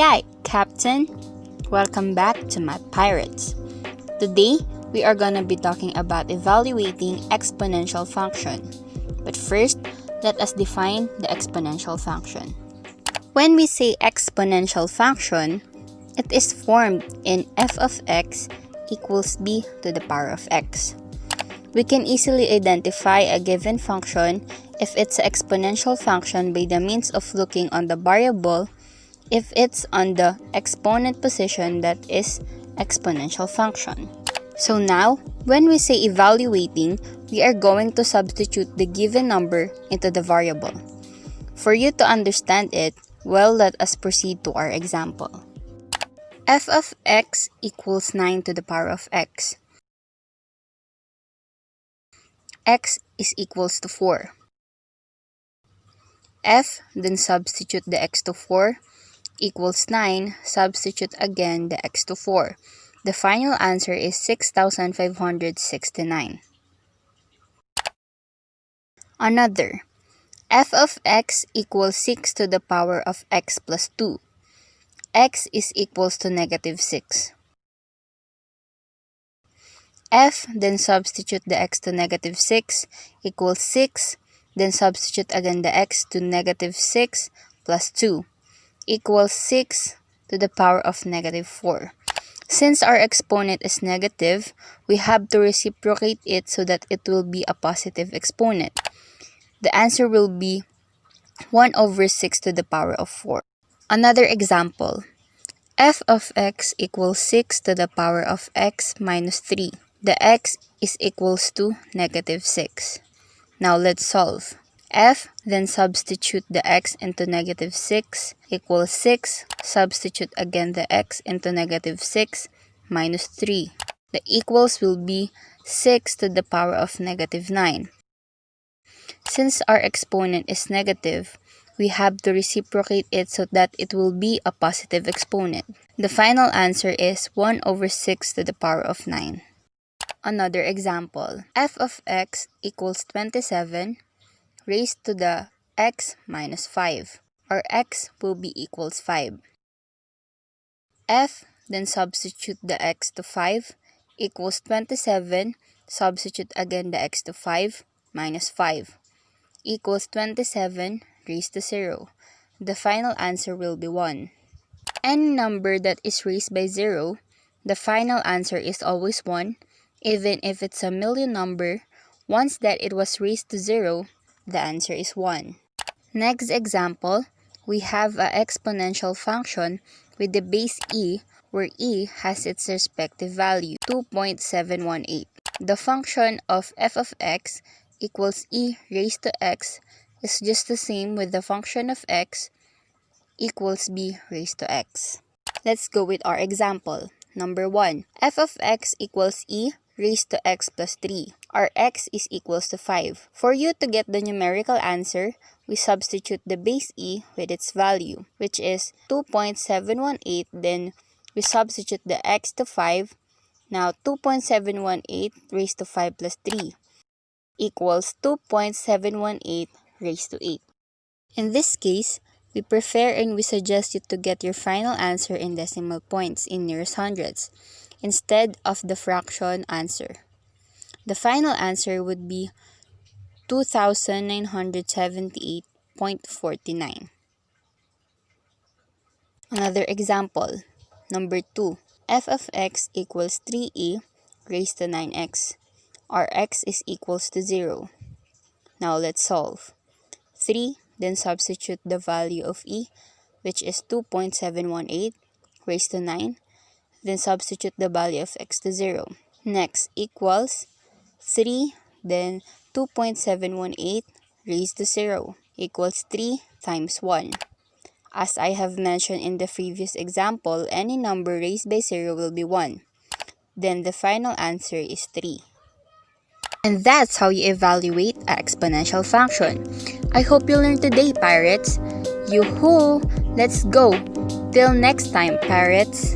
Aye, Captain! Welcome back to Math Pirates. Today, we are gonna be talking about evaluating exponential function. But first, let us define the exponential function. When we say exponential function, it is formed in f of x equals b to the power of x. We can easily identify a given function if it's an exponential function by the means of looking on the variable if it's on the exponent position, that is exponential function. So now, when we say evaluating, we are going to substitute the given number into the variable. For you to understand it, well, let us proceed to our example. F of x equals 9 to the power of x. X is equals to 4. F, then substitute the x to 4, equals 9, substitute again the x to 4. The final answer is 6,569. Another, f of x equals 6 to the power of x plus 2. X is equals to negative 6. F, then substitute the x to negative 6, equals 6, then substitute again the x to negative 6 plus 2, equals 6 to the power of negative 4. Since our exponent is negative, we have to reciprocate it so that it will be a positive exponent. The answer will be 1 over 6 to the power of 4. Another example, f of x equals 6 to the power of x minus 3. The x is equals to negative 6. Now let's solve. F, then substitute the x into negative 6, equals 6. Substitute again the x into negative 6 minus 3. The equals will be 6 to the power of negative 9. Since our exponent is negative, we have to reciprocate it so that it will be a positive exponent. The final answer is 1 over 6 to the power of 9. Another example, f of x equals 27 raised to the x minus 5. Our x will be equals 5. F, then substitute the x to 5, equals 27, substitute again the x to 5, minus 5, equals 27 raised to 0. The final answer will be 1. Any number that is raised by 0, the final answer is always 1, even if it's a million number. Once that it was raised to 0, the answer is 1. Next example, we have an exponential function with the base e, where e has its respective value, 2.718. The function of f of x equals e raised to x is just the same with the function of x equals b raised to x. Let's go with our example. Number 1, f of x equals e raised to x plus 3. Our x is equals to 5. For you to get the numerical answer, we substitute the base e with its value, which is 2.718. Then we substitute the x to 5. Now 2.718 raised to 5 plus 3 equals 2.718 raised to 8. In this case, we prefer and we suggest you to get your final answer in decimal points in nearest hundreds, instead of the fraction answer. The final answer would be 2,978.49. Another example, number 2, f of x equals 3e raised to 9x. Our x is equals to 0. Now let's solve. 3, then substitute the value of e, which is 2.718 raised to 9. Then substitute the value of x to 0. Next, equals 3, then 2.718 raised to 0 equals 3 times 1. As I have mentioned in the previous example, any number raised by 0 will be 1. Then the final answer is 3. And that's how you evaluate an exponential function. I hope you learned today, pirates. Yoo-hoo! Let's go! Till next time, pirates!